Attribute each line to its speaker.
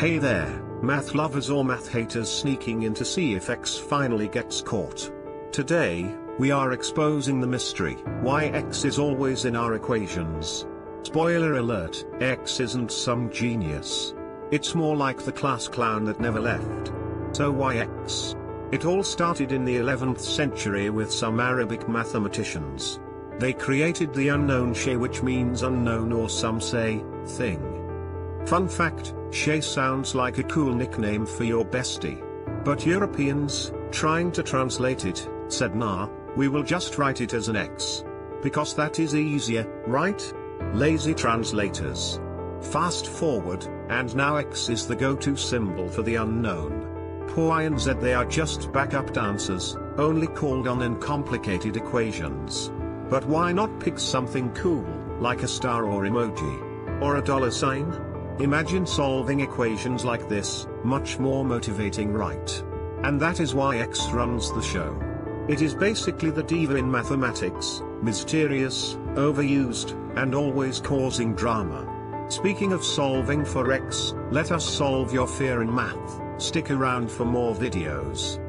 Speaker 1: Hey there, math lovers or math haters sneaking in to see if X finally gets caught. Today, we are exposing the mystery, why X is always in our equations. Spoiler alert, X isn't some genius. It's more like the class clown that never left. So why X? It all started in the 11th century with some Arabic mathematicians. They created the unknown shay, which means unknown, or some say, thing. Fun fact, shay sounds like a cool nickname for your bestie. But Europeans, trying to translate it, said nah, we will just write it as an X. Because that is easier, right? Lazy translators. Fast forward, and now X is the go-to symbol for the unknown. Poor Y and Z, they are just backup dancers, only called on in complicated equations. But why not pick something cool, like a star or emoji? Or a dollar sign? Imagine solving equations like this, much more motivating, right? And that is why X runs the show. It is basically the diva in mathematics, mysterious, overused, and always causing drama. Speaking of solving for X, let us solve your fear in math. Stick around for more videos.